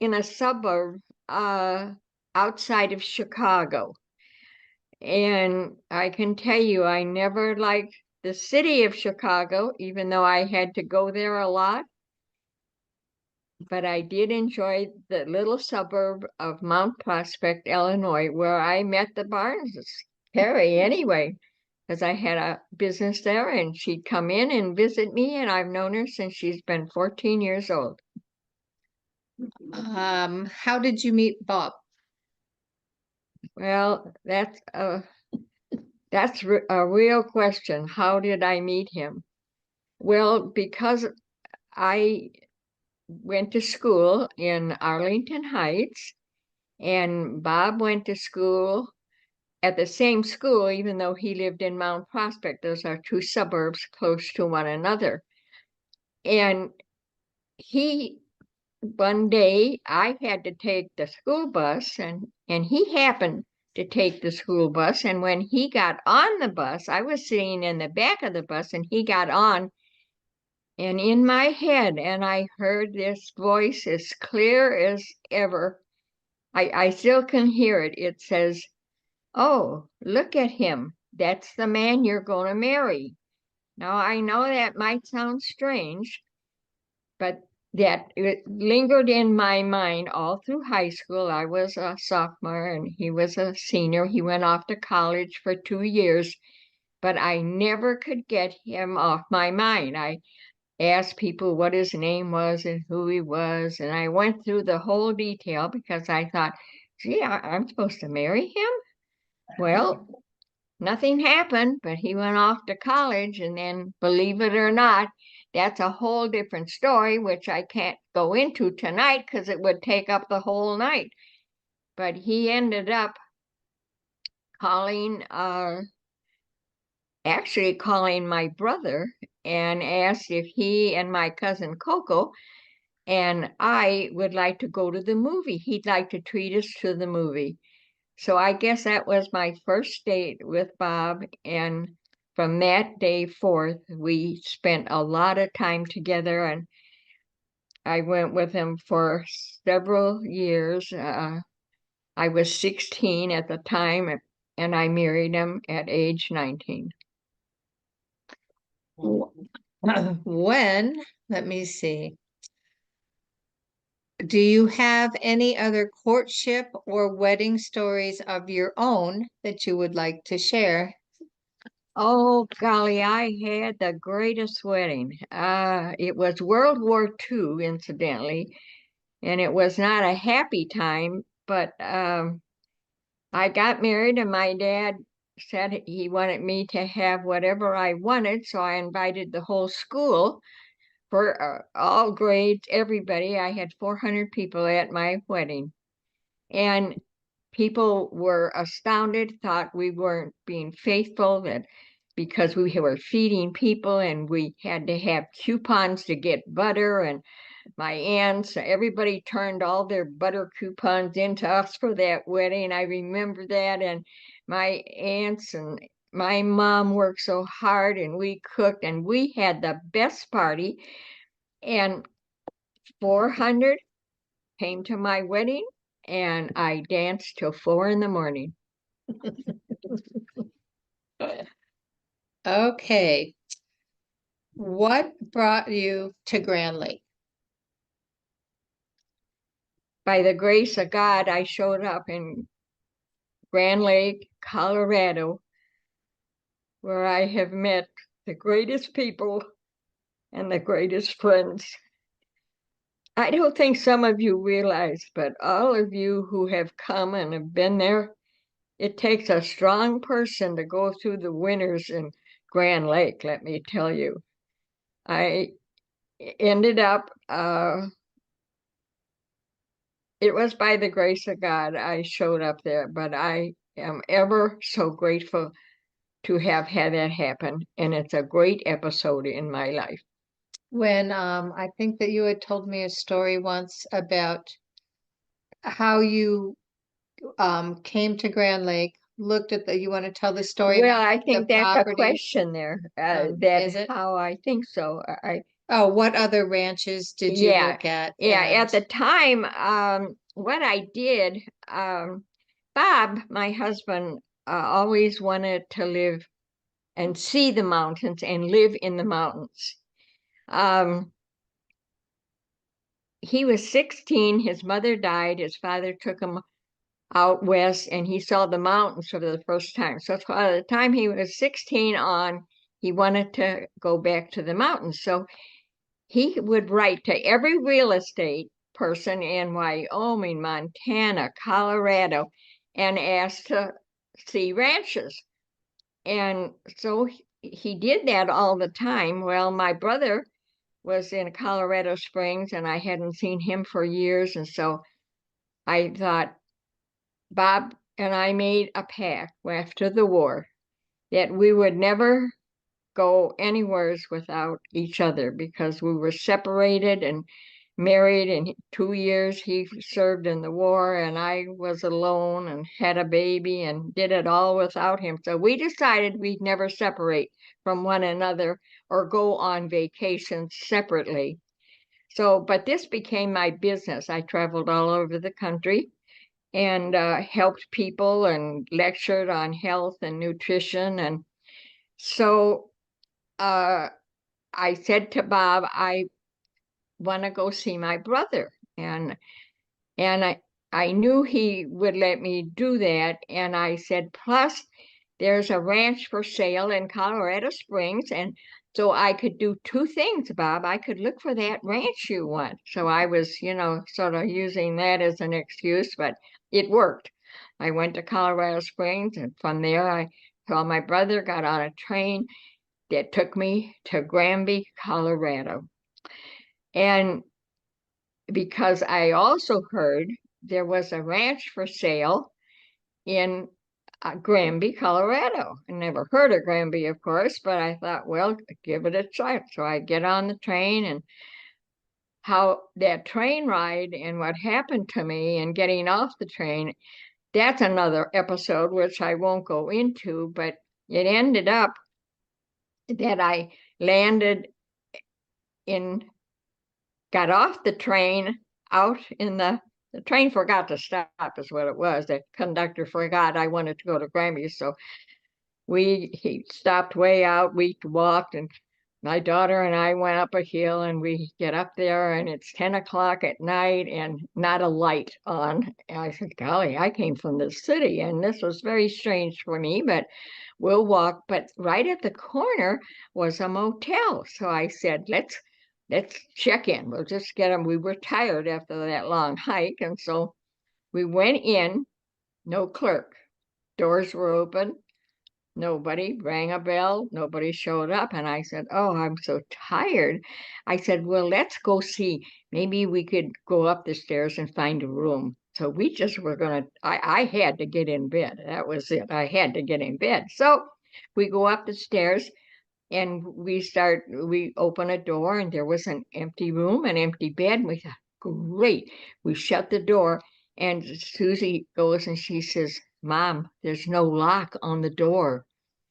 in a suburb outside of Chicago. And I can tell you, I never liked the city of Chicago, even though I had to go there a lot. But I did enjoy the little suburb of Mount Prospect, Illinois, where I met the Barneses. Carrie, anyway, because I had a business there, and she'd come in and visit me, and I've known her since she's been 14 years old. How did you meet Bob? Well, that's a real question. How did I meet him? Well, because I went to school in Arlington Heights, and Bob went to school at the same school, even though he lived in Mount Prospect. Those are two suburbs close to one another. And he, one day, I had to take the school bus, and he happened to take the school bus. And when he got on the bus, I was sitting in the back of the bus, and he got on. And in my head, and I heard this voice as clear as ever. I still can hear it. It says, "Oh, look at him. That's the man you're going to marry." Now, I know that might sound strange, but that it lingered in my mind all through high school. I was a sophomore and he was a senior. He went off to college for 2 years, but I never could get him off my mind. I asked people what his name was and who he was, and I went through the whole detail because I thought, gee, I'm supposed to marry him? Well, nothing happened, but he went off to college, and then, believe it or not, that's a whole different story, which I can't go into tonight because it would take up the whole night. But he ended up calling, actually calling my brother and asked if he and my cousin Coco and I would like to go to the movie. He'd like to treat us to the movie. So I guess that was my first date with Bob. And from that day forth, we spent a lot of time together. And I went with him for several years. I was 16 at the time, and I married him at age 19. When, let me see. Do you have any other courtship or wedding stories of your own that you would like to share? Oh, golly, I had the greatest wedding. It was World War II, incidentally, and it was not a happy time, but I got married, and my dad said he wanted me to have whatever I wanted, so I invited the whole school for all grades, everybody. I had 400 people at my wedding, and people were astounded, thought we weren't being faithful, that because we were feeding people and we had to have coupons to get butter, and my aunts, everybody turned all their butter coupons into us for that wedding. I remember that. And my aunts and my mom worked so hard, and we cooked, and we had the best party. And 400 came to my wedding, and I danced till 4 in the morning. Okay. What brought you to Grand Lake? By the grace of God, I showed up in Grand Lake, Colorado, where I have met the greatest people and the greatest friends. I don't think some of you realize, but all of you who have come and have been there, it takes a strong person to go through the winters in Grand Lake, let me tell you. I ended up, it was by the grace of God I showed up there, but I am ever so grateful to have had that happen. And it's a great episode in my life. When I think that you had told me a story once about how you came to Grand Lake, looked at the, you want to tell the story Well, about I the think that's a property? question there. That Is it? how I think so. Oh, what other ranches did you Yeah, look at? yeah. At the time, what I did, um, Bob, my husband, always wanted to live and see the mountains and live in the mountains. Um, he was 16, his mother died, his father took him out west, and he saw the mountains for the first time. So by the time he was 16 on, he wanted to go back to the mountains. So he would write to every real estate person in Wyoming, Montana, Colorado, and ask to see ranches. And so he did that all the time. Well, my brother was in Colorado Springs and I hadn't seen him for years. And so I thought, Bob and I made a pact after the war that we would never go anywheres without each other because we were separated and married in 2 years. He served in the war and I was alone and had a baby and did it all without him. So we decided we'd never separate from one another or go on vacations separately. So, but this became my business. I traveled all over the country and helped people and lectured on health and nutrition. And so uh, I said to Bob, I want to go see my brother. And I knew he would let me do that. And I said, plus, there's a ranch for sale in Colorado Springs. And so I could do two things, Bob. I could look for that ranch you want. So I was, sort of using that as an excuse, but it worked. I went to Colorado Springs, and from there I saw my brother, got on a train that took me to Granby, Colorado. And because I also heard there was a ranch for sale in Granby, Colorado. I never heard of Granby, of course, but I thought, well, give it a try. So I get on the train, and how that train ride and what happened to me and getting off the train, that's another episode which I won't go into, but it ended up that I landed in got off the train out in the train forgot to stop is what it was. The conductor forgot I wanted to go to Granby. So he stopped way out. We walked and my daughter and I went up a hill and we get up there and it's 10 o'clock at night and not a light on. And I said, golly, I came from the city and this was very strange for me, but we'll walk. But right at the corner was a motel. So I said, let's check in. We'll just get them. We were tired after that long hike. And so we went in, no clerk. Doors were open. Nobody rang a bell. Nobody showed up. And I said, oh, I'm so tired. I said, well, let's go see. Maybe we could go up the stairs and find a room. So we just were going to, I had to get in bed. That was it. I had to get in bed. So we go up the stairs and we open a door and there was an empty room, an empty bed. And we thought, great. We shut the door and Susie goes and she says, Mom, there's no lock on the door.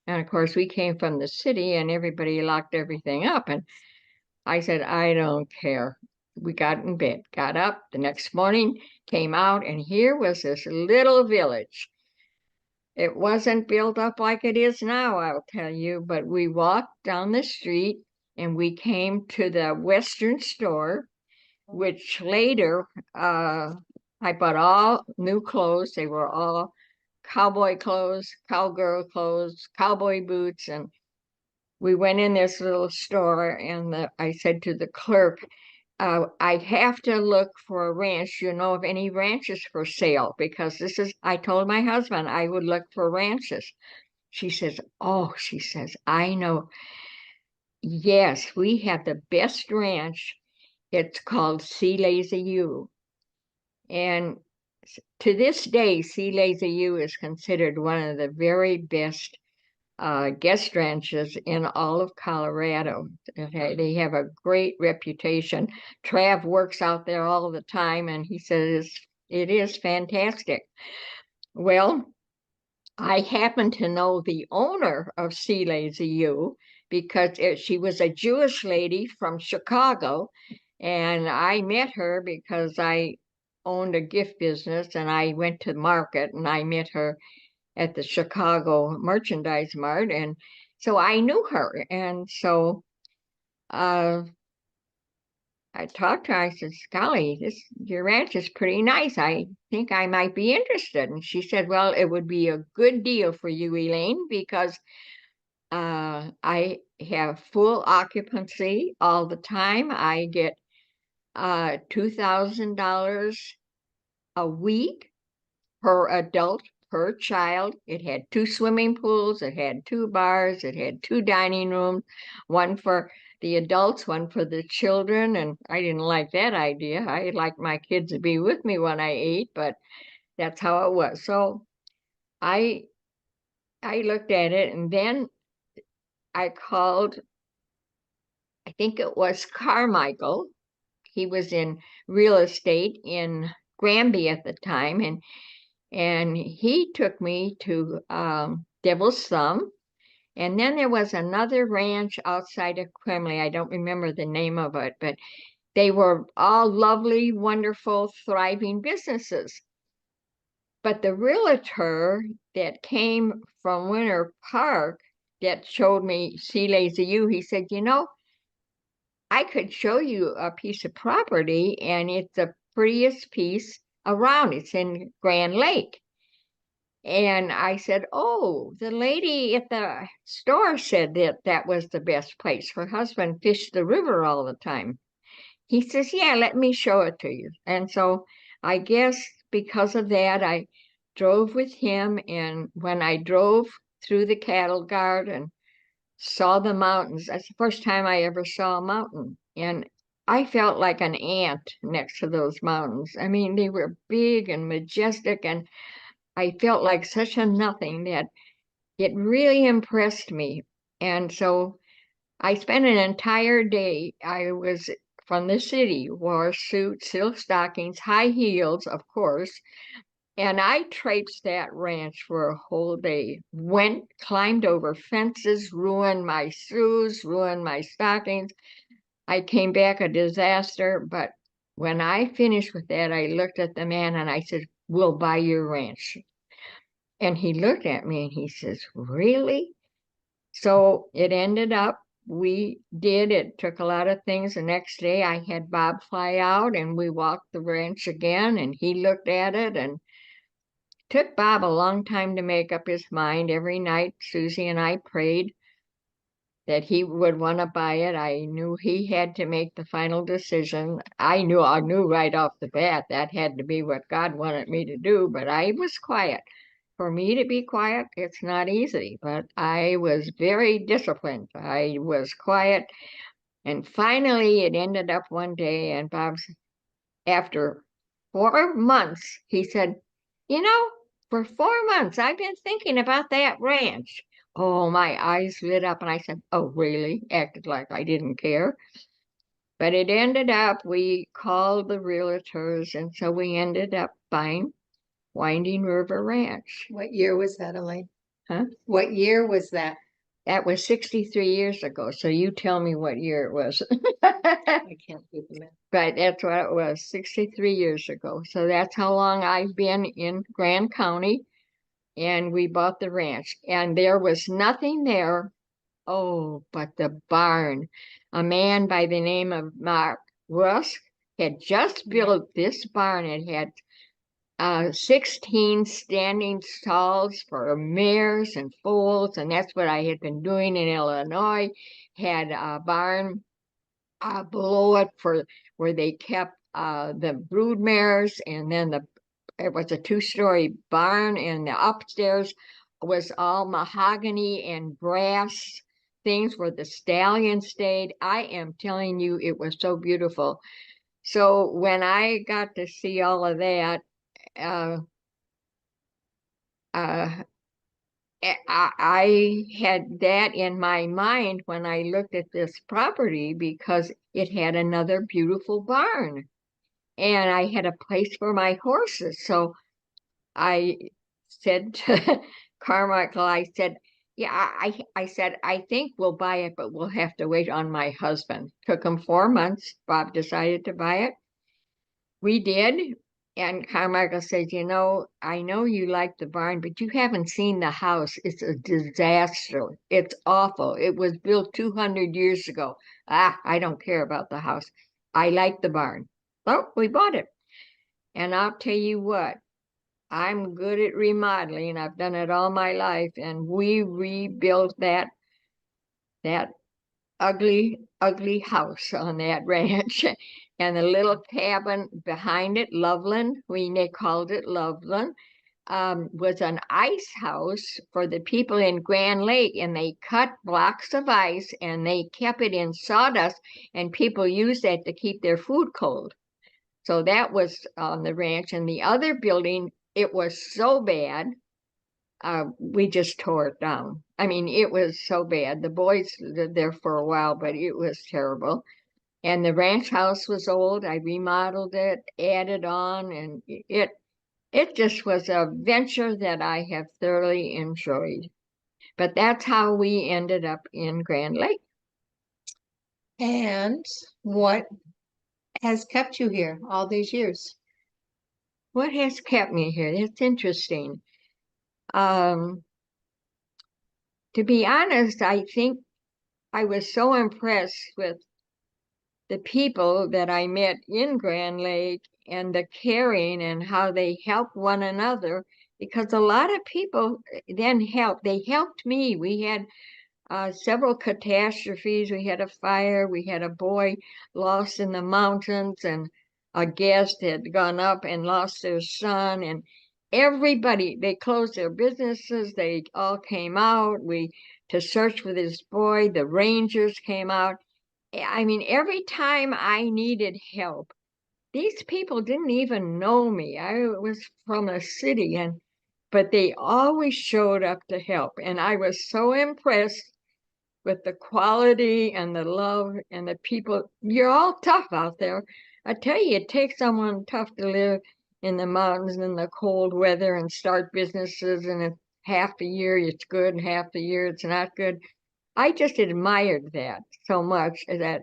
And of course, we came from the city and everybody locked everything up. And I said, I don't care. We got in bed, got up the next morning, came out, and here was this little village. It wasn't built up like it is now, I'll tell you, but we walked down the street and we came to the Western store, which later I bought all new clothes. They were all cowboy clothes, cowgirl clothes, cowboy boots. And we went in this little store and I said to the clerk, I have to look for a ranch, of any ranches for sale, because I told my husband I would look for ranches. She says, oh, she says, I know. Yes, we have the best ranch. It's called Sea Lazy U. And to this day, Sea Lazy U is considered one of the very best guest ranches in all of Colorado. They have a great reputation. Trav works out there all the time, and he says it is fantastic. Well, I happen to know the owner of Sea Lazy U, because she was a Jewish lady from Chicago. And I met her because I owned a gift business and I went to the market and I met her at the Chicago Merchandise Mart. And so I knew her. And so uh, I talked to her. I said, Scully, your ranch is pretty nice. I think I might be interested. And she said, well, it would be a good deal for you, Elaine, because I have full occupancy all the time. I get $2,000 a week per adult per child. It had 2 swimming pools, it had 2 bars, it had 2 dining rooms, one for the adults, one for the children. And I didn't like that idea. I liked my kids to be with me when I ate, but that's how it was. So I I looked at it and then I called, I think it was Carmichael. He was in real estate in Granby at the time, and he took me to Devil's Thumb. And then there was another ranch outside of Quemley. I don't remember the name of it, but they were all lovely, wonderful, thriving businesses. But the realtor that came from Winter Park that showed me Sea Lazy U, he said, I could show you a piece of property and it's the prettiest piece around. It's in Grand Lake. And I said, oh, the lady at the store said that that was the best place. Her husband fished the river all the time. He says, yeah, let me show it to you. And so I guess because of that, I drove with him. And when I drove through the cattle guard and saw the mountains, that's the first time I ever saw a mountain. And I felt like an ant next to those mountains. I mean, they were big and majestic, and I felt like such a nothing that it really impressed me. And so I spent an entire day. I was from the city, wore a suit, silk stockings, high heels, of course. And I traipsed that ranch for a whole day. Went, climbed over fences, ruined my shoes, ruined my stockings. I came back a disaster. But when I finished with that, I looked at the man and I said, we'll buy your ranch. And he looked at me and he says, really? So it ended up, we did. It took a lot of things. The next day, I had Bob fly out and we walked the ranch again. And he looked at it, and took Bob a long time to make up his mind. Every night, Susie and I prayed that he would want to buy it. I knew he had to make the final decision. I knew right off the bat that had to be what God wanted me to do, but I was quiet. For me to be quiet, it's not easy, but I was very disciplined. I was quiet. And finally, it ended up one day, and after 4 months, he said, You know, for 4 months, I've been thinking about that ranch. Oh, my eyes lit up, and I said, Oh, really? Acted like I didn't care. But it ended up, we called the realtors, and so we ended up buying Winding River Ranch. What year was that, Elaine? Huh? What year was that? That was 63 years ago. So you tell me what year it was. I can't do the math. But that's what it was, 63 years ago. So that's how long I've been in Grand County. And we bought the ranch. And there was nothing there. Oh, but the barn. A man by the name of Mark Rusk had just built this barn. It had 16 standing stalls for mares and foals, and that's what I had been doing in Illinois. Had a barn below it for where they kept the brood mares, and then it was a 2-story barn, and the upstairs was all mahogany and brass things where the stallion stayed. I am telling you, it was so beautiful. So when I got to see all of that, uh, uh, I had that in my mind when I looked at this property because it had another beautiful barn and I had a place for my horses. So I said to Carmichael, I said, Yeah, I said, I think we'll buy it, but we'll have to wait on my husband. Took him 4 months. Bob decided to buy it. We did. And Carmichael said, you know, I know you like the barn, but you haven't seen the house. It's a disaster. It's awful. It was built 200 years ago. Ah, I don't care about the house. I like the barn. So we bought it. And I'll tell you what, I'm good at remodeling. I've done it all my life. And we rebuilt that ugly, ugly house on that ranch. And the little cabin behind it, Loveland, they called it Loveland, was an ice house for the people in Grand Lake. And they cut blocks of ice and they kept it in sawdust, and people used that to keep their food cold. So that was on the ranch. And the other building, it was so bad, we just tore it down. I mean, it was so bad. The boys lived there for a while, but it was terrible. And the ranch house was old. I remodeled it, added on, and it just was a venture that I have thoroughly enjoyed. But that's how we ended up in Grand Lake. And what has kept you here all these years? What has kept me here? That's interesting. Um, to be honest, I think I was so impressed with the people that I met in Grand Lake and the caring and how they help one another, because a lot of people then helped. They helped me. We had several catastrophes. We had a fire. We had a boy lost in the mountains, and a guest had gone up and lost their son. And everybody, they closed their businesses. They all came out. We to search for this boy. The rangers came out. I mean, every time I needed help, these people didn't even know me. I was from a city, and but they always showed up to help. And I was so impressed with the quality and the love and the people. You're all tough out there. I tell you, it takes someone tough to live in the mountains in the cold weather and start businesses, and it's half the year it's good and half the year it's not good. I just admired that so much that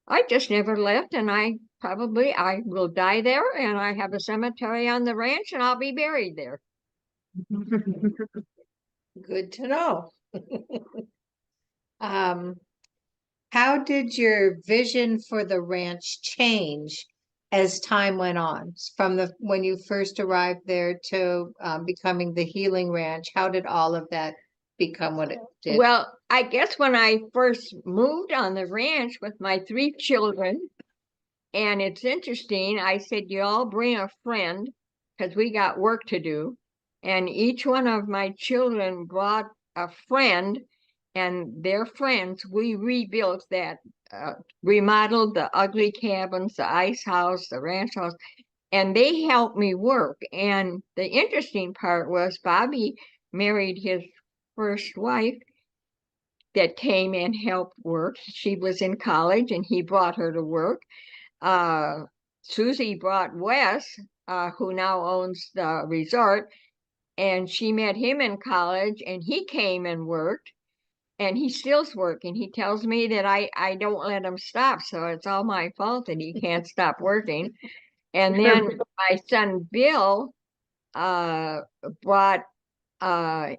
I just never left, and I will die there, and I have a cemetery on the ranch, and I'll be buried there. Good to know. Um, how did your vision for the ranch change as time went on? From the when you first arrived there to becoming the Healing Ranch, how did all of that become what it did? Well, I guess when I first moved on the ranch with my 3 children, and it's interesting, I said, you all bring a friend because we got work to do. And each one of my children brought a friend and their friends. We rebuilt that, remodeled the ugly cabins, the ice house, the ranch house, and they helped me work. And the interesting part was Bobby married his first wife that came and helped work. She was in college and he brought her to work. uh, Susie brought Wes, who now owns the resort, and she met him in college, and he came and worked, and he still's working. He tells me that I don't let him stop, so it's all my fault that he can't stop working. And then my son Bill uh, brought uh,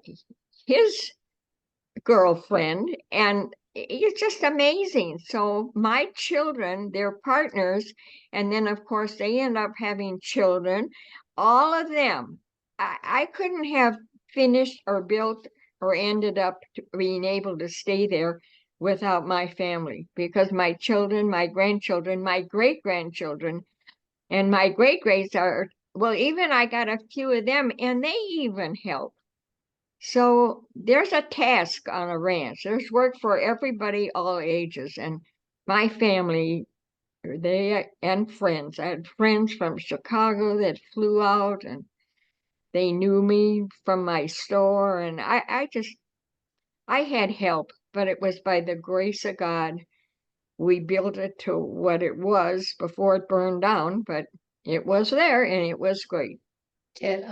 his girlfriend, and it's just amazing. So my children, they're partners, and then of course they end up having children. All of them. I couldn't have finished or built or ended up being able to stay there without my family, because my children, my grandchildren, my great grandchildren, and my great greats are, well, even I got a few of them, and they even help. So there's a task on a ranch. There's work for everybody, all ages. And my family, they and friends. I had friends from Chicago that flew out, and they knew me from my store. And I had help, but it was by the grace of God. We built it to what it was before it burned down, but it was there and it was great. Did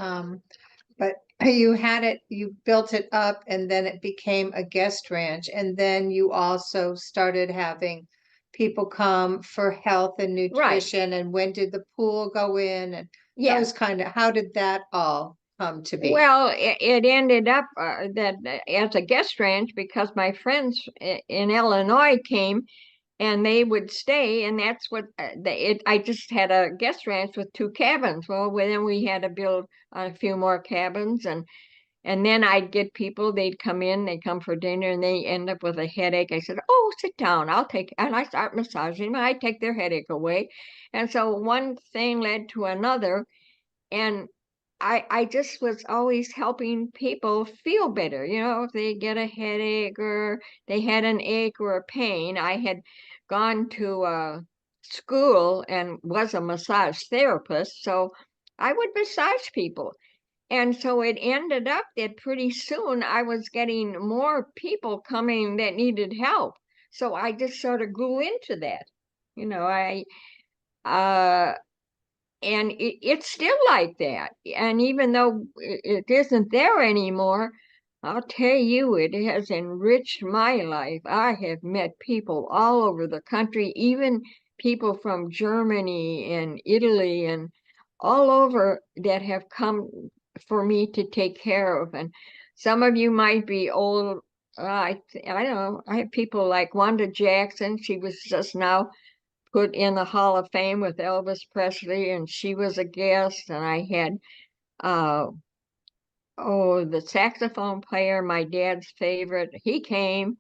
but You had it, you built it up and then it became a guest ranch. And then you also started having people come for health and Right. nutrition. And when did the pool go in and those Yes. kind of, how did that all come to be? Well, it ended up that as a guest ranch because my friends in Illinois came and they would stay, and that's what I just had a guest ranch with two cabins. Well, then we had to build a few more cabins, and then I'd get people. They'd come in, they come for dinner, and they end up with a headache. I said, "Oh, sit down. I'll take," and I start massaging them. I take their headache away, and so one thing led to another, and I just was always helping people feel better. If they get a headache or they had an ache or a pain. I had gone to school and was a massage therapist, so I would massage people. And so it ended up that pretty soon I was getting more people coming that needed help. So I just sort of grew into that. I uh and it's still like that. And even though it isn't there anymore, I'll tell you, it has enriched my life. I have met people all over the country, even people from Germany and Italy and all over that have come for me to take care of. And some of you might be old. I don't know. I have people like Wanda Jackson. She was just now put in the Hall of Fame with Elvis Presley, and she was a guest. And I had, uh, the saxophone player, my dad's favorite. He came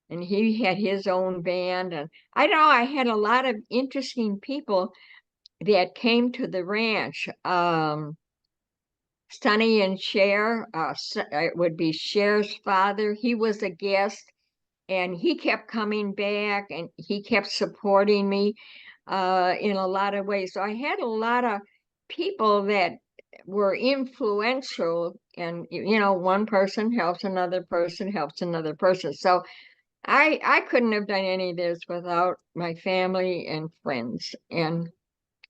and he had his own band. And I know I had a lot of interesting people that came to the ranch. Sonny and Cher, it would be Cher's father. He was a guest and he kept coming back and he kept supporting me in a lot of ways. So I had a lot of people that were influential, and one person helps another person helps another person. So I couldn't have done any of this without my family and friends and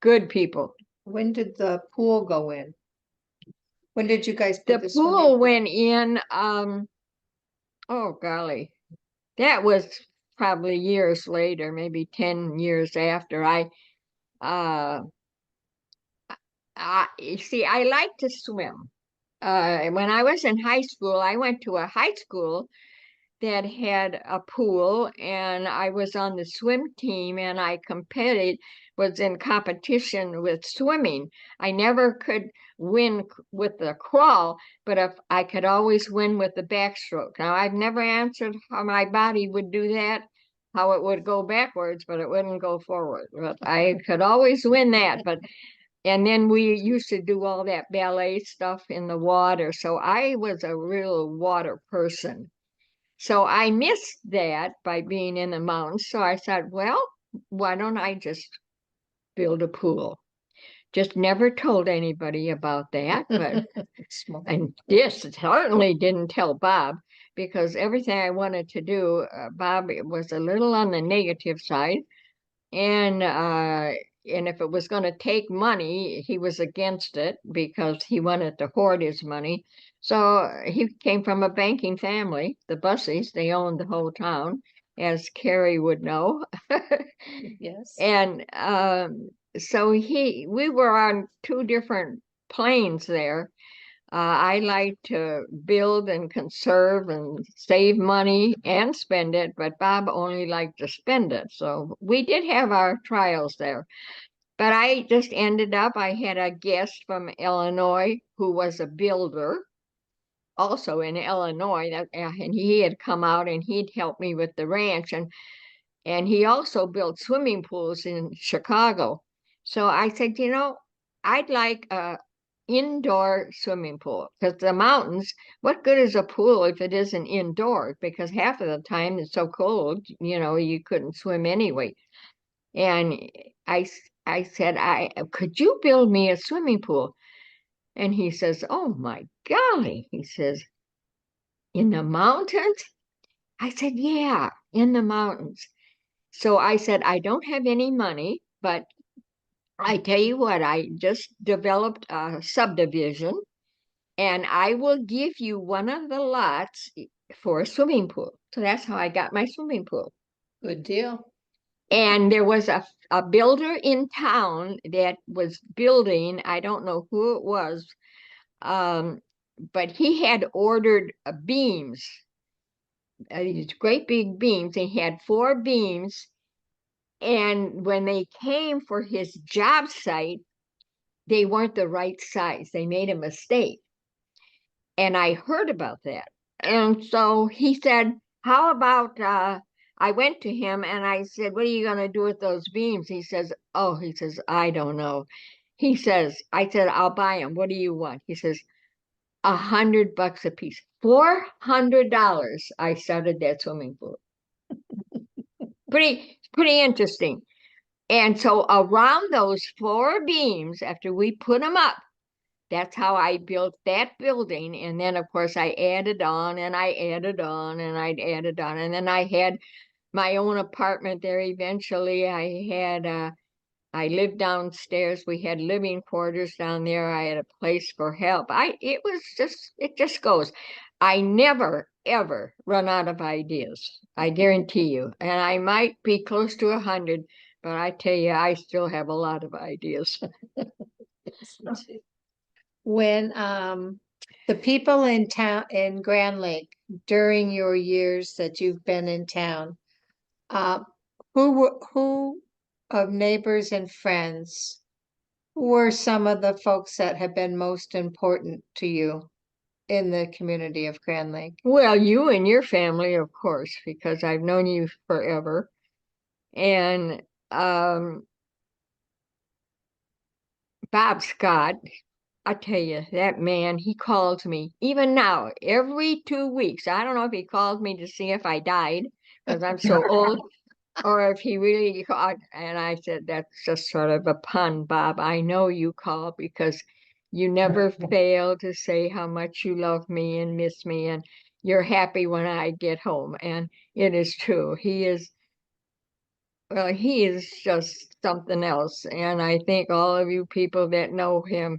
good people. When did the pool go in? When did you guys put The the swimming pool pool? went in, oh golly, that was probably years later, maybe 10 years after uh you see, I like to swim. When I was in high school, I went to a high school that had a pool, and I was on the swim team, and I competed, was in competition with swimming. I never could win with the crawl, but if I could always win with the backstroke. Now, I've never answered how my body would do that, how it would go backwards, but it wouldn't go forward. But I could always win that. And then we used to do all that ballet stuff in the water. So I was a real water person. So I missed that by being in the mountains. So I thought, well, why don't I just build a pool? Just never told anybody about that. But, Small. and this certainly didn't tell Bob because everything I wanted to do, Bob was a little on the negative side. And if it was going to take money, he was against it because he wanted to hoard his money. So he came from a banking family, the Busses. They owned the whole town, as Carrie would know. Yes. And so we were on two different planes there. I like to build and conserve and save money and spend it, but Bob only liked to spend it. So we did have our trials there. But I just ended up, I had a guest from Illinois who was a builder, also in Illinois, and he had come out and he'd help me with the ranch. And he also built swimming pools in Chicago. So I said, I'd like a indoor swimming pool because the mountains, what good is a pool if it isn't indoors? Because half of the time it's so cold, you couldn't swim anyway. And I said, could you build me a swimming pool? And he says, oh my golly, he says, in the mountains? I said, yeah, in the mountains. So I said, I don't have any money, but I tell you what, I just developed a subdivision and I will give you one of the lots for a swimming pool. So that's how I got my swimming pool. Good deal. And there was a builder in town that was building, I don't know who it was, but he had ordered beams, these great big beams. He had 4 beams. And when they came for his job site, they weren't the right size. They made a mistake. And I heard about that. And so he said, how about I went to him and I said, what are you going to do with those beams? He says, oh, he says, I don't know. He says, I said, I'll buy them. What do you want? He says, $100 a piece. $400. I started that swimming pool. Pretty interesting. And so around those 4 beams, after we put them up, that's how I built that building. And then, of course, I added on and I added on and I added on. And then I had my own apartment there eventually. I lived downstairs. We had living quarters down there. I had a place for help. It just goes. I never, ever run out of ideas. I guarantee you. And I might be close to 100, but I tell you, I still have a lot of ideas. When the people in town in Grand Lake during your years that you've been in town, uh, who of neighbors and friends were some of the folks that have been most important to you in the community of Grand Lake? Well, you and your family, of course, because I've known you forever. And Bob Scott, I tell you, that man, he calls me even now, every 2 weeks. I don't know if he calls me to see if I died because I'm so old, or if he really called. And I said, that's just sort of a pun, Bob. I know you call because you never fail to say how much you love me and miss me, and you're happy when I get home. And it is true. He is just something else. And I think all of you people that know him,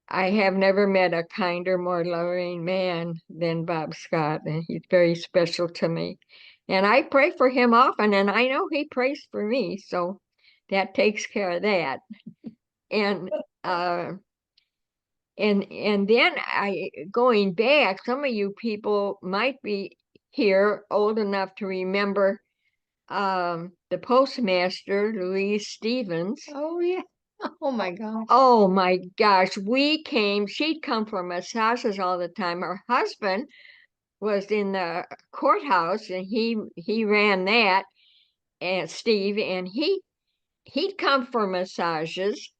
I have never met a kinder, more loving man than Bob Scott, and he's very special to me. And I pray for him often, and I know he prays for me, so that takes care of that. And uh, and then going back, some of you people might be here old enough to remember the postmaster, Louise Stevens. Oh yeah. Oh my gosh. Oh my gosh, she'd come for massages all the time. Her husband was in the courthouse and he ran that, and Steve, and he'd come for massages.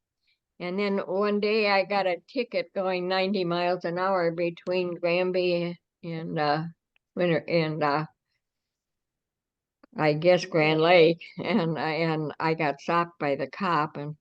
And then one day I got a ticket going 90 miles an hour between Granby and Winter and I guess Grand Lake, and I got stopped by the cop and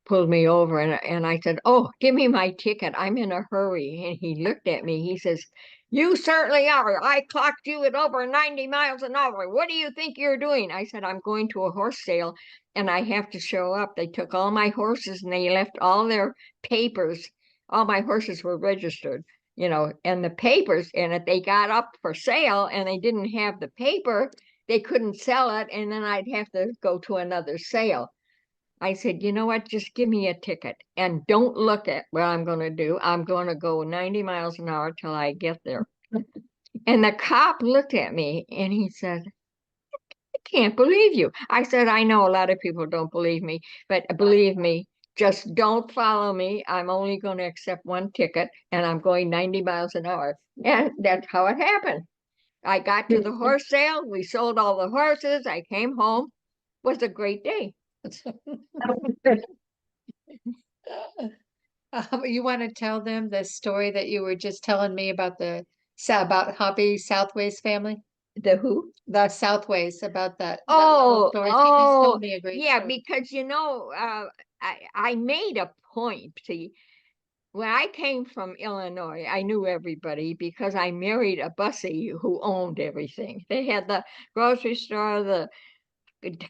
pulled me over, and I said, oh, give me my ticket. I'm in a hurry. And he looked at me. He says, you certainly are. I clocked you at over 90 miles an hour. What do you think you're doing? I said, I'm going to a horse sale and I have to show up. They took all my horses and they left all their papers. All my horses were registered, and the papers, and if they got up for sale and they didn't have the paper, they couldn't sell it. And then I'd have to go to another sale. I said, you know what? Just give me a ticket and don't look at what I'm going to do. I'm going to go 90 miles an hour till I get there. And the cop looked at me and he said, I can't believe you. I said, I know a lot of people don't believe me, but believe me, just don't follow me. I'm only going to accept one ticket and I'm going 90 miles an hour. And that's how it happened. I got to the horse sale. We sold all the horses. I came home. It was a great day. You want to tell them the story that you were just telling me about about Hobby Southways family? The who? The Southways, about that little story. She just told me a great yeah, story. because I made a point. See, when I came from Illinois, I knew everybody because I married a Busse who owned everything. They had the grocery store, the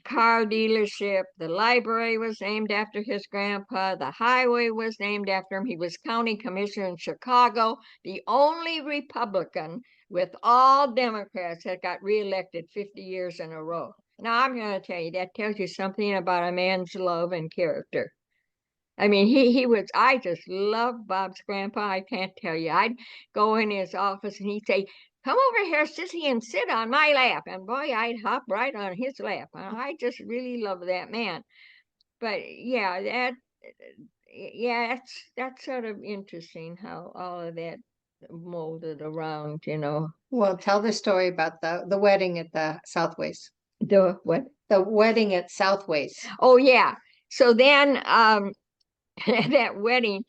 car dealership. The library was named after his grandpa. The highway was named after him. He was county commissioner in Chicago, the only Republican with all Democrats that got reelected 50 years in a row. Now, I'm going to tell you, that tells you something about a man's love and character. I mean, I just love Bob's grandpa. I can't tell you. I'd go in his office and he'd say, come over here, sissy, and sit on my lap. And boy, I'd hop right on his lap. I just really love that man. But yeah, that's sort of interesting how all of that molded around, Well, tell the story about the wedding at the Southways. The what? The wedding at Southways. Oh, yeah. So then, that wedding,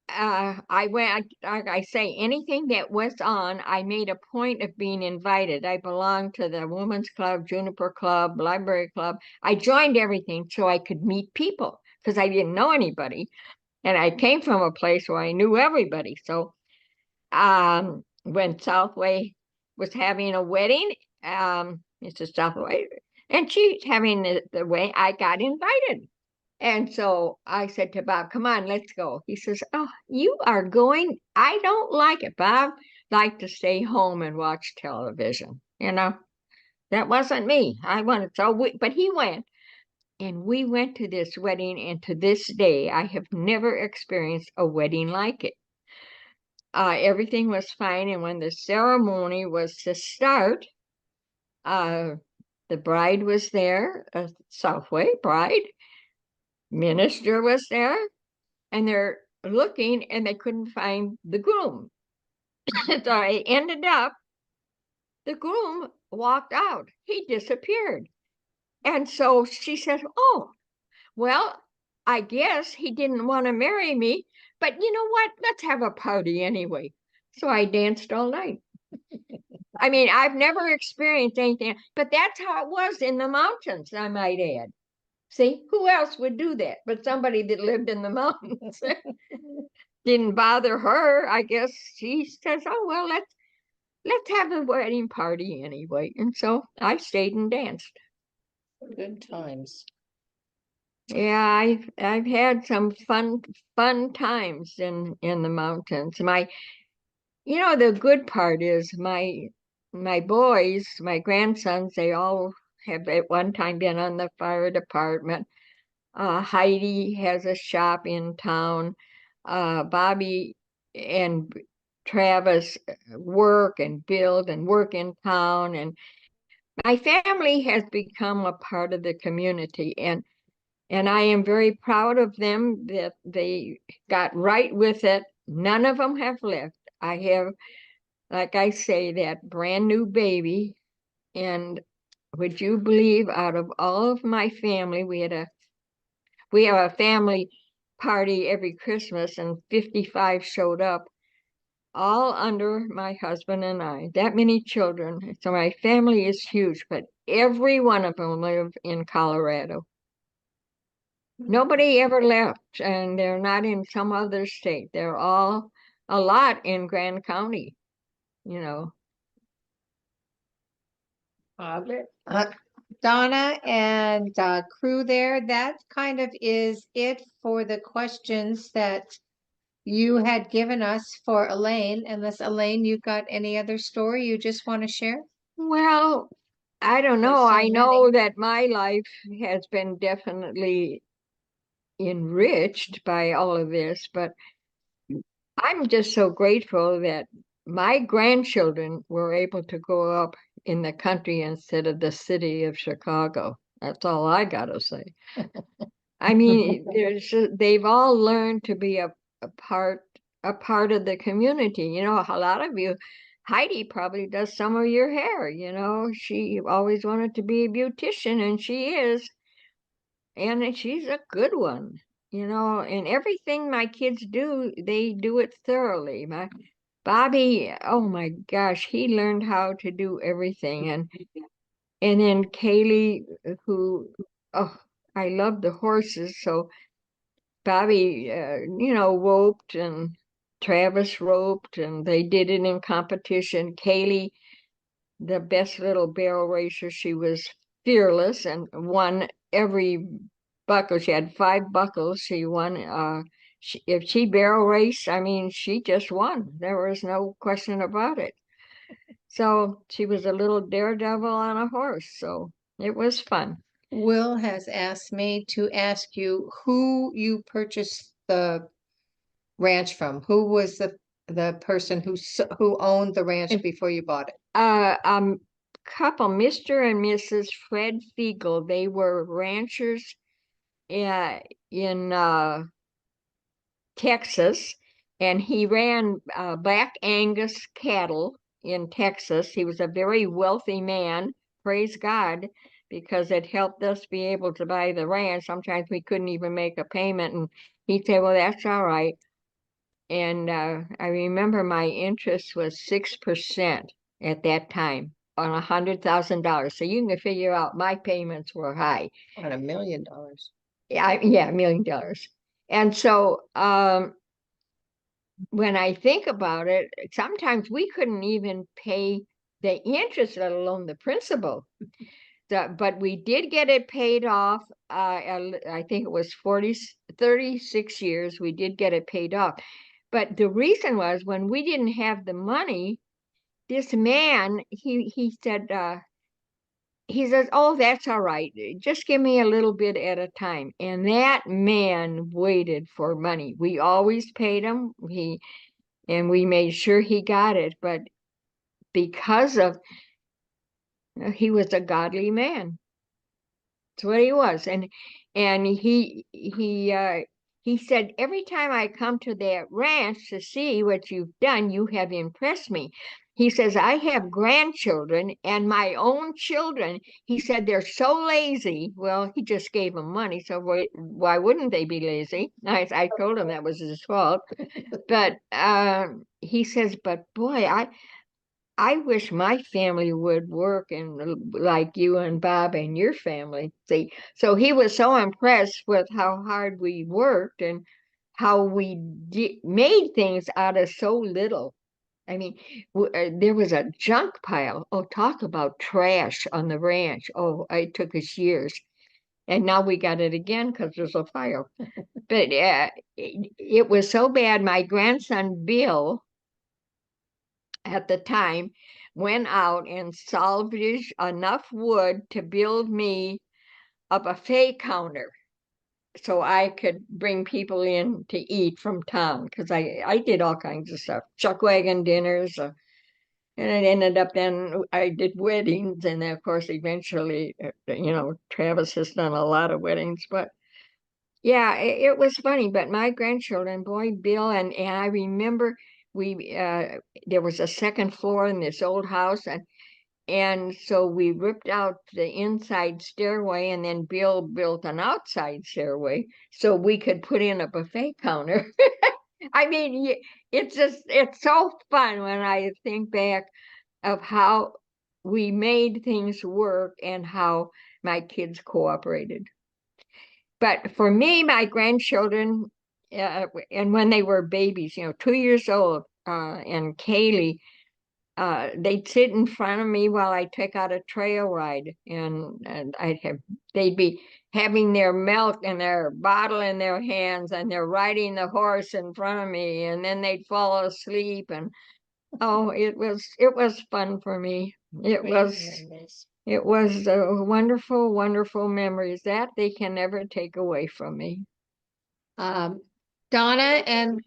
I went, like I say, anything that was on, I made a point of being invited. I belonged to the Women's Club, Juniper Club, Library Club. I joined everything so I could meet people because I didn't know anybody. And I came from a place where I knew everybody. So when Southway was having a wedding, it's a Southway, and she's having the way I got invited. And so I said to Bob, come on, let's go. He says, oh, you are going. I don't like it. Bob liked to stay home and watch television. That wasn't me. I wanted, but he went. And we went to this wedding. And to this day, I have never experienced a wedding like it. Everything was fine. And when the ceremony was to start, the bride was there, a Southway bride. Minister was there, and they're looking and they couldn't find the groom. So I ended up, the groom walked out. He disappeared. And so she said, oh, well, I guess he didn't want to marry me, but you know what? Let's have a party anyway. So I danced all night. I mean, I've never experienced anything, but that's how it was in the mountains, I might add. See, who else would do that but somebody that lived in the mountains? Didn't bother her. I guess she says, oh, well, let's have a wedding party anyway. And so I stayed and danced. Good times. Yeah, I've had some fun times in the mountains. The good part is my boys, my grandsons, they all have at one time been on the fire department. Heidi has a shop in town. Bobby and Travis work and build and work in town. And my family has become a part of the community. And I am very proud of them that they got right with it. None of them have left. I have, like I say, that brand new baby. And would you believe, out of all of my family, we have a family party every Christmas, and 55 showed up, all under my husband and I. That many children. So my family is huge, but every one of them live in Colorado. Nobody ever left, and they're not in some other state. They're all a lot in Grand County, you know. Donna and crew there, that kind of is it for the questions that you had given us for Elaine. Unless Elaine, you got any other story you just want to share? Well, I don't There's know. so I know many. that my life has been definitely enriched by all of this, but I'm just so grateful that my grandchildren were able to grow up in the country instead of the city of Chicago. That's all I gotta say. I mean, they've all learned to be a part a part of the community. A lot of you, Heidi probably does some of your hair. She always wanted to be a beautician, and she is, and she's a good one. And everything my kids do, they do it thoroughly. My Bobby, oh my gosh, he learned how to do everything. And then Kaylee, who, oh, I love the horses. So Bobby, roped, and Travis roped, and they did it in competition. Kaylee, the best little barrel racer she was fearless and won every buckle. She had 5 buckles. She won. If she barrel raced, I mean, she just won. There was no question about it. So she was a little daredevil on a horse. So it was fun. Will has asked me to ask you who you purchased the ranch from. Who was the person who owned the ranch before you bought it? Couple, Mr. and Mrs. Fred Fiegel. They were ranchers in Texas, and he ran Black Angus cattle in Texas. He was a very wealthy man, praise God, because it helped us be able to buy the ranch. Sometimes we couldn't even make a payment, and he'd say, "Well, that's all right." And I remember my interest was 6% at that time on $100,000. So you can figure out my payments were high. On $1 million. Yeah, $1 million. And so when I think about it, sometimes we couldn't even pay the interest, let alone the principal. But we did get it paid off. I think it was 36 years. We did get it paid off. But the reason was when we didn't have the money, this man, he said, he says, "Oh, that's all right. Just give me a little bit at a time." And that man waited for money. We always paid him. And we made sure he got it. But because of he was a godly man. That's what he was. And he said, "Every time I come to that ranch to see what you've done, you have impressed me." He says, "I have grandchildren and my own children." He said, "They're so lazy." Well, he just gave them money, so why wouldn't they be lazy? I told him that was his fault. But he says, "But boy, I wish my family would work and like you and Bob and your family." See, so he was so impressed with how hard we worked and how we made things out of so little. I mean, there was a junk pile. Oh, talk about trash on the ranch. Oh, it took us years. And now we got it again because there's a fire. But it was so bad. My grandson, Bill, at the time, went out and salvaged enough wood to build me a buffet counter so I could bring people in to eat from town because I did all kinds of stuff, chuck wagon dinners, and it ended up then I did weddings, and then of course eventually, Travis has done a lot of weddings, but yeah, it was funny. But my grandchildren, boy, Bill, and I remember we there was a second floor in this old house, and so we ripped out the inside stairway, and then Bill built an outside stairway so we could put in a buffet counter. I mean, it's so fun when I think back of how we made things work and how my kids cooperated. But for me, my grandchildren, and when they were babies, 2 years old, and Kaylee, they'd sit in front of me while I took out a trail ride, and they'd be having their milk and their bottle in their hands, and they're riding the horse in front of me, and then they'd fall asleep, and oh, it was fun for me. It was wonderful, wonderful memories that they can never take away from me. Um, Donna, and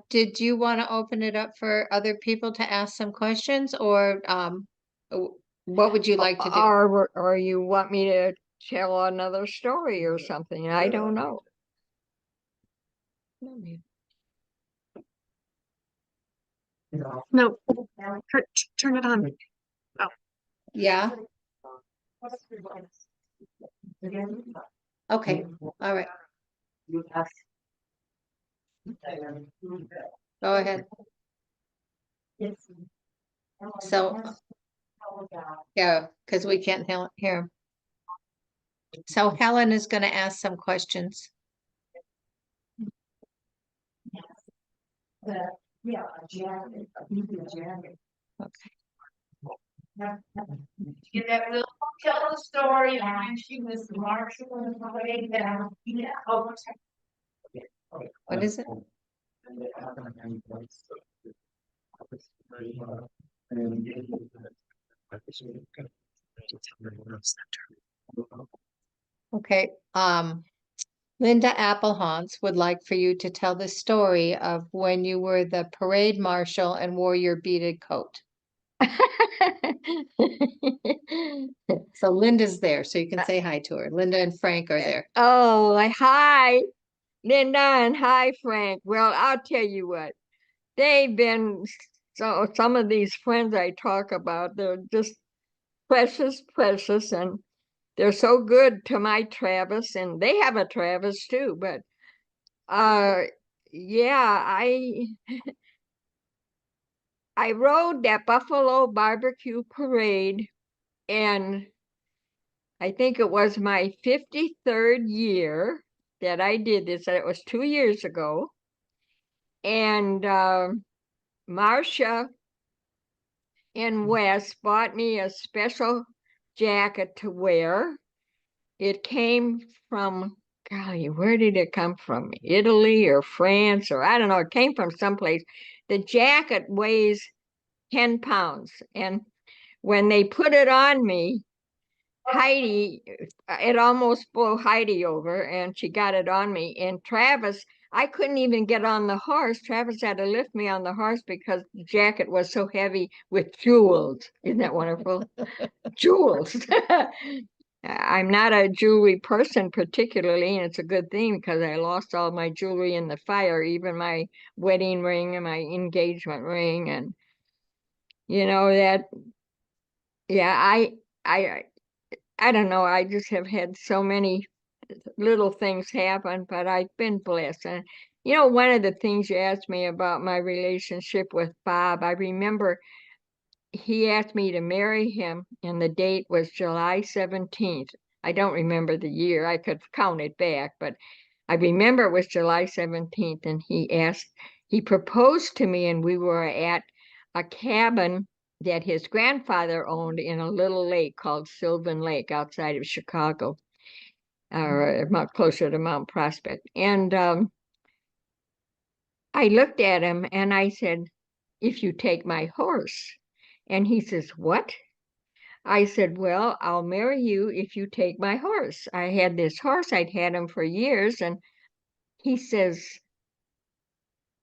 did you want to open it up for other people to ask some questions, or what would you like to do? Or you want me to tell another story or something? I don't know. No, turn it on. Yeah, okay, all right, go ahead. So, yeah, because we can't hear him. So Helen is going to ask some questions. Yeah, Janet. Okay. Get that, Will? tell the story of when she was the marshal and the way down. Yeah. Oh, What is it? Okay, Linda Applehans would like for you to tell the story of when you were the parade marshal and wore your beaded coat. So Linda's there, so you can say hi to her. Linda and Frank are there. Oh, hi, Linda, and hi, Frank. Well, I'll tell you what, they've been some of these friends I talk about, they're just precious, precious, and they're so good to my Travis, and they have a Travis too, but yeah, I rode that Buffalo barbecue parade, and I think it was my 53rd year that I did this. It was 2 years ago. And Marcia and Wes bought me a special jacket to wear. It came from, golly, where did it come from? Italy or France, or I don't know. It came from someplace. The jacket weighs 10 pounds. And when they put it on me, Heidi, it almost blew Heidi over, and she got it on me. And Travis, I couldn't even get on the horse. Travis had to lift me on the horse because the jacket was so heavy with jewels. Isn't that wonderful? Jewels. I'm not a jewelry person particularly, and it's a good thing because I lost all my jewelry in the fire, even my wedding ring and my engagement ring, and you know that. Yeah, I I don't know. I just have had so many little things happen, but I've been blessed. And you know, one of the things you asked me about my relationship with Bob, I remember he asked me to marry him, and the date was July 17th. I don't remember the year. I could count it back, but I remember it was July 17th, and he proposed to me, and we were at a cabin that his grandfather owned in a little lake called Sylvan Lake outside of Chicago, or closer to Mount Prospect. And I looked at him and I said, "If you take my horse." And he says, "What?" I said, "Well, I'll marry you if you take my horse." I had this horse, I'd had him for years, and he says,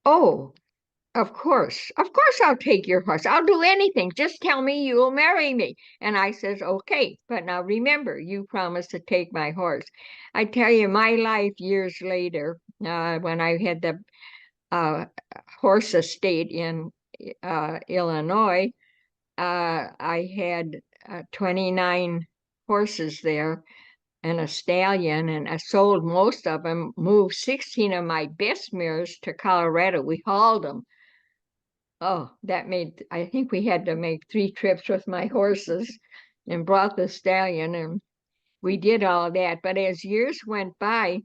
"Oh, of course I'll take your horse. I'll do anything. Just tell me you'll marry me." And I says, "Okay, but now remember, you promised to take my horse." I tell you, my life years later, when I had the uh, horse estate in Illinois, I had 29 horses there and a stallion, and I sold most of them, moved 16 of my best mares to Colorado. We hauled them. Oh, I think we had to make 3 trips with my horses and brought the stallion, and we did all that. But as years went by,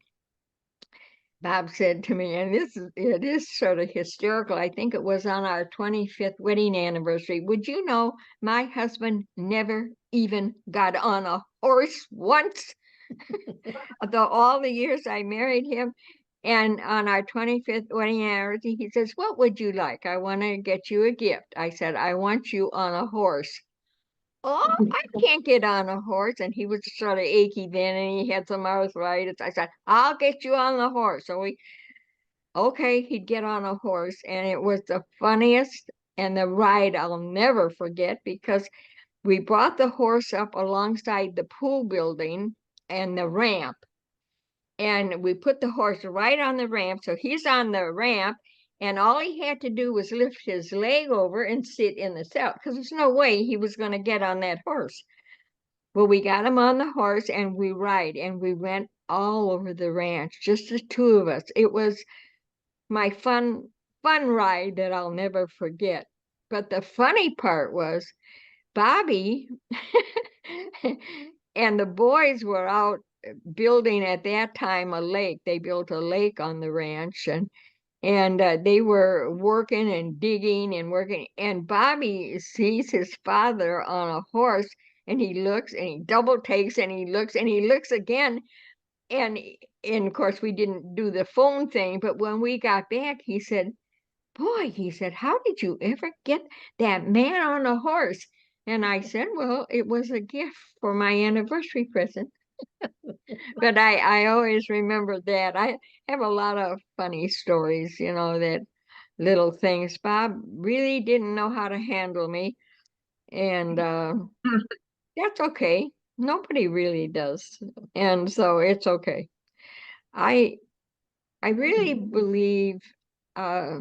Bob said to me, and it is sort of hysterical. I think it was on our 25th wedding anniversary. Would you know my husband never even got on a horse once? Though all the years I married him, and on our 25th wedding anniversary, he says, "What would you like? I want to get you a gift." I said, "I want you on a horse." "Oh, I can't get on a horse." And he was sort of achy then, and he had some arthritis. I said, "I'll get you on the horse." So okay, he'd get on a horse, and it was the funniest, and the ride I'll never forget, because we brought the horse up alongside the pool building and the ramp, and we put the horse right on the ramp. So he's on the ramp, and all he had to do was lift his leg over and sit in the saddle, because there's no way he was going to get on that horse. Well, we got him on the horse, and we ride, and we went all over the ranch, just the two of us. It was my fun ride that I'll never forget. But the funny part was Bobby and the boys were out building at that time a lake. They built a lake on the ranch, and they were working and digging and working. And Bobby sees his father on a horse, and he looks and he double takes and he looks again. And and of course we didn't do the phone thing, but when we got back, he said, "Boy," he said, "how did you ever get that man on a horse?" And I said, "Well, it was a gift for my anniversary present." But I always remember that. I have a lot of funny stories, that little things. Bob really didn't know how to handle me, and that's okay. Nobody really does, and so it's okay. I I really believe uh,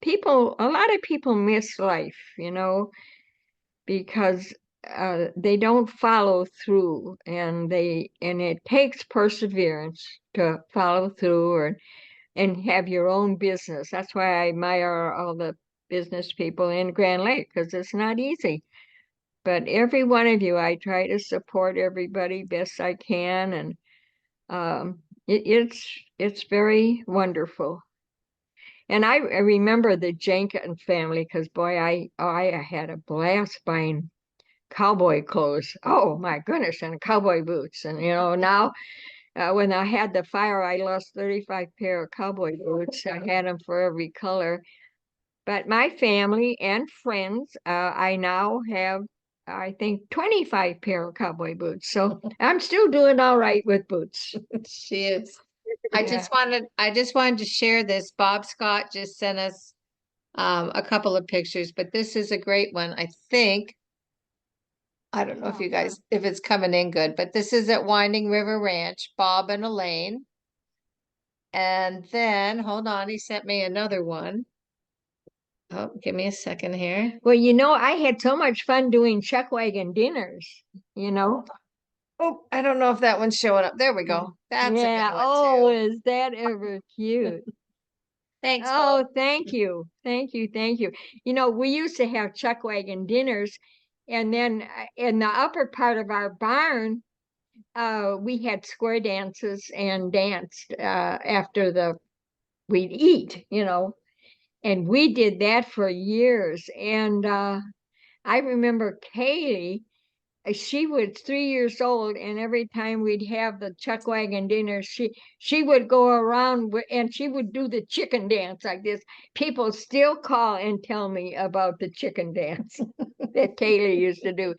a lot of people miss life, because they don't follow through, and it takes perseverance to follow through and have your own business. That's why I admire all the business people in Grand Lake, because it's not easy. But every one of you, I try to support everybody best I can, and it's very wonderful. And I remember the Jenkins family because boy, I had a blast buying cowboy clothes. Oh my goodness, and cowboy boots. And now when I had the fire, I lost 35 pair of cowboy boots. I had them for every color. But my family and friends, I now have, I think, 25 pair of cowboy boots. So I'm still doing all right with boots. She is. I Yeah. just wanted to share this. Bob Scott just sent us a couple of pictures, but this is a great one. I think, I don't know if you guys, if it's coming in good, but this is at Winding River Ranch, Bob and Elaine. And then, hold on, he sent me another one. Oh, give me a second here. Well, I had so much fun doing chuck wagon dinners, you know. Oh, I don't know if that one's showing up. There we go. That's a Yeah. good one Oh, too. is that ever cute? Thanks, Bob. Oh, thank you. Thank you. Thank you. We used to have chuck wagon dinners, and then in the upper part of our barn, we had square dances and danced after we'd eat, and we did that for years. And I remember Kaylee, she was 3 years old, and every time we'd have the chuck wagon dinner, she would go around and she would do the chicken dance like this. People still call and tell me about the chicken dance that Kaylee used to do.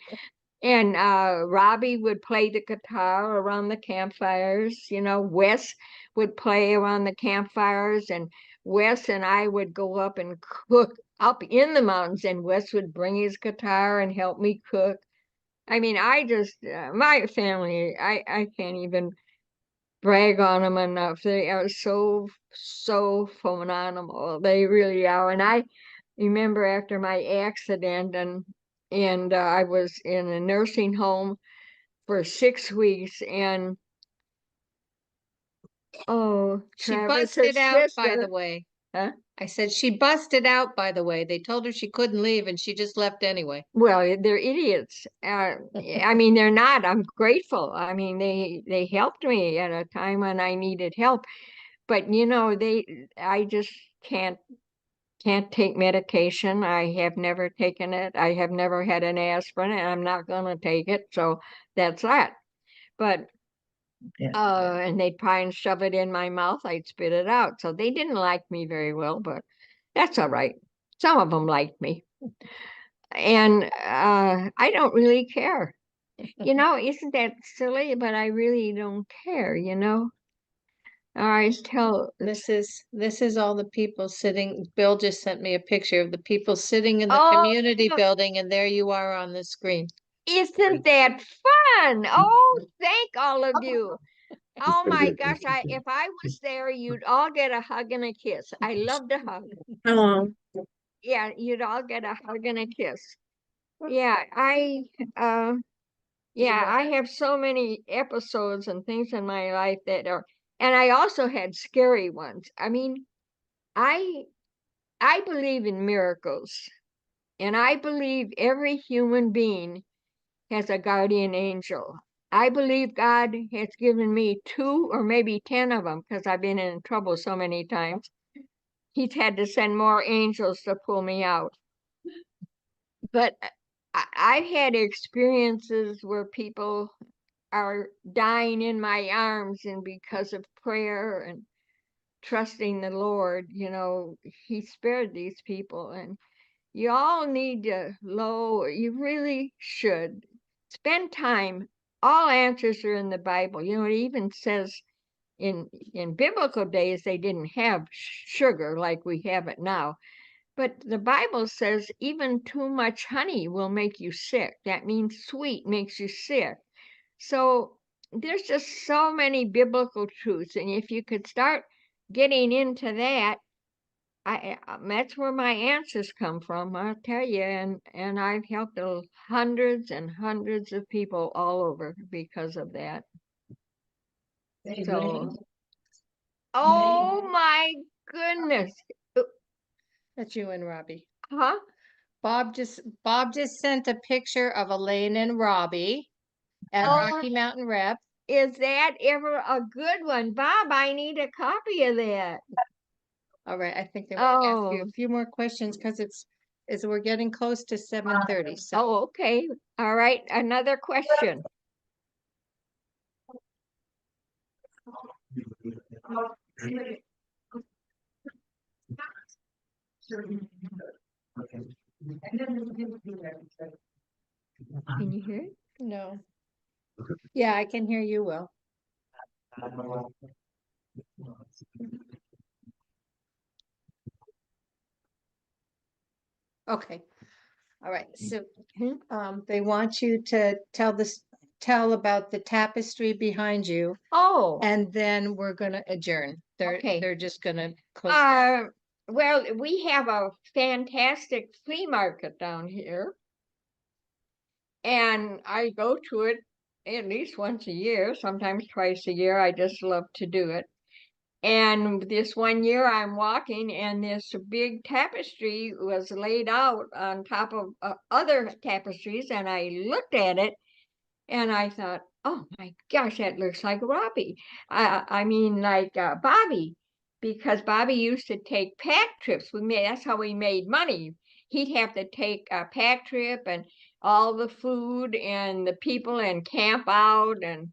And Robbie would play the guitar around the campfires. Wes would play around the campfires, and Wes and I would go up and cook up in the mountains, and Wes would bring his guitar and help me cook. I mean, my family, I can't even brag on them enough. They are so, so phenomenal. They really are. And I remember after my accident, and I was in a nursing home for 6 weeks, and oh, She Travis's busted out, by the sister, way. huh? I said she busted out, by the way. They told her she couldn't leave and she just left anyway. Well, they're idiots. I mean, they're not. I'm grateful. I mean, they helped me at a time when I needed help. But I just can't take medication. I have never taken it. I have never had an aspirin, and I'm not going to take it. So that's that. But and they'd try and shove it in my mouth. I'd spit it out. So they didn't like me very well, but that's all right. Some of them liked me, and I don't really care. Isn't that silly? But I really don't care. I always tell. This is all the people sitting. Bill just sent me a picture of the people sitting in the Oh, community building, and there you are on the screen. isn't that fun? Oh, thank all of you. Oh my gosh, if I was there, you'd all get a hug and a kiss. I love to hug. Hello. Yeah, you'd all get a hug and a kiss. Yeah, uh I have so many episodes and things in my life and I also had scary ones. I mean, I I believe in miracles, and I believe every human being has a guardian angel. I believe God has given me two or maybe 10 of them because I've been in trouble so many times. He's had to send more angels to pull me out. But I've had experiences where people are dying in my arms, and because of prayer and trusting the Lord, He spared these people. And you all need to you really should spend time. All answers are in the Bible. It even says in biblical days they didn't have sugar like we have it now. But the Bible says even too much honey will make you sick. That means sweet makes you sick. So there's just so many biblical truths. And if you could start getting into that, that's where my answers come from, I'll tell you. And I've helped hundreds and hundreds of people all over because of that. So, oh my goodness. That's you and Robbie. Huh? Bob just sent a picture of Elaine and Robbie at Oh, Rocky Mountain Rep. is that ever a good one? Bob, I need a copy of that. All right, I think they want to ask you Oh, a few more questions because we're getting close to 7:30. So oh, okay. All right. Another question. Can you hear it? no. Yeah, I can hear you well. Okay. All right. So they want you to tell about the tapestry behind you, Oh, and then we're gonna adjourn. okay. They're just gonna close. Well, we have a fantastic flea market down here, and I go to it at least once a year, sometimes twice a year. I just love to do it. And this one year I'm walking, and this big tapestry was laid out on top of other tapestries, and I looked at it and I thought, oh my gosh, that looks like Robbie. I mean, like Bobby, because Bobby used to take pack trips with me. That's how we made money. He'd have to take a pack trip and all the food and the people and camp out, and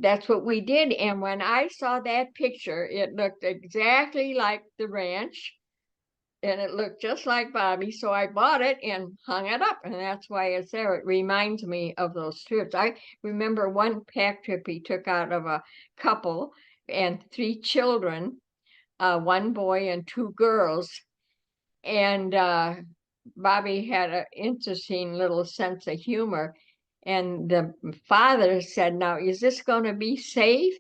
that's what we did. And when I saw that picture, it looked exactly like the ranch, and it looked just like Bobby. So I bought it and hung it up, and that's why it's there. It reminds me of those trips. I remember one pack trip he took out of a couple and three children, one boy and two girls. And Bobby had an interesting little sense of humor. And the father said, now, is this going to be safe?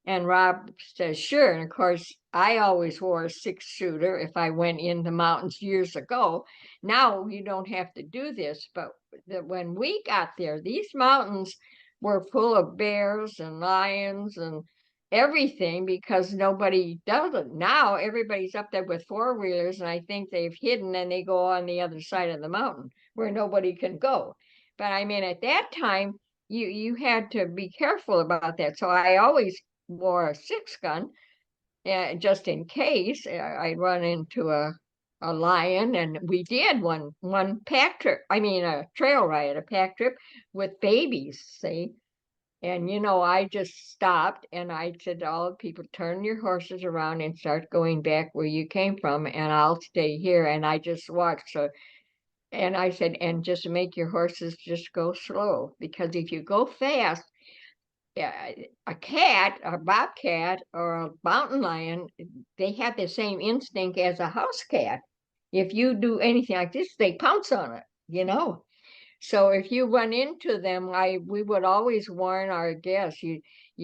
And Rob says, sure. And of course, I always wore a 6-shooter if I went in the mountains years ago. Now you don't have to do this. But when we got there, these mountains were full of bears and lions and everything, because nobody does it. Now everybody's up there with four-wheelers, and I think they've hidden and they go on the other side of the mountain where nobody can go. But I mean, at that time, you had to be careful about that. So I always wore a 6-gun, just in case I'd run into a lion. And we did one pack trip. I mean, a trail ride, a pack trip with babies. See. And I just stopped and I said to all the people, turn your horses around and start going back where you came from, and I'll stay here. And I just watched. So, and I said, and just make your horses just go slow, because if you go fast, a cat, a bobcat, or a mountain lion, they have the same instinct as a house cat. If you do anything like this, they pounce on it. So if you run into them, we would always warn our guests, you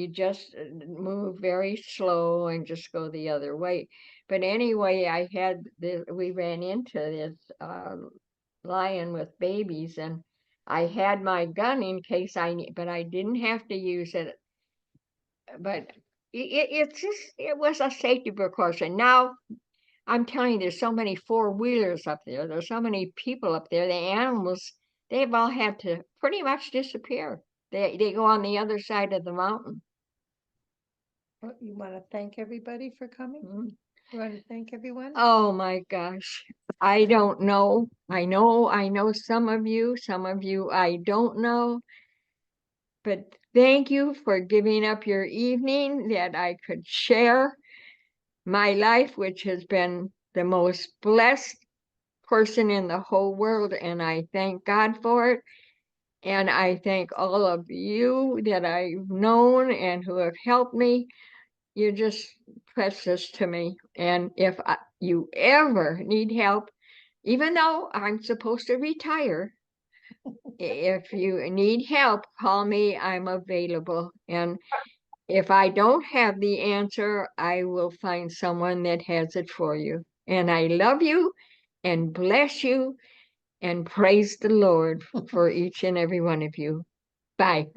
just move very slow and just go the other way. But anyway, we ran into this lion with babies, and I had my gun in case but I didn't have to use it. But it was a safety precaution. Now I'm telling you, there's so many four-wheelers up there. There's so many people up there. The animals, they've all had to pretty much disappear. They go on the other side of the mountain. Well, you want to thank everybody for coming? Mm. You want to thank everyone? Oh my gosh. I don't know. I know some of you I don't know. But thank you for giving up your evening that I could share my life, which has been the most blessed person in the whole world. And I thank God for it. And I thank all of you that I've known and who have helped me. You're just precious to me. And if you ever need help, even though I'm supposed to retire, if you need help, call me. I'm available. And if I don't have the answer, I will find someone that has it for you. And I love you and bless you and praise the Lord for each and every one of you. Bye.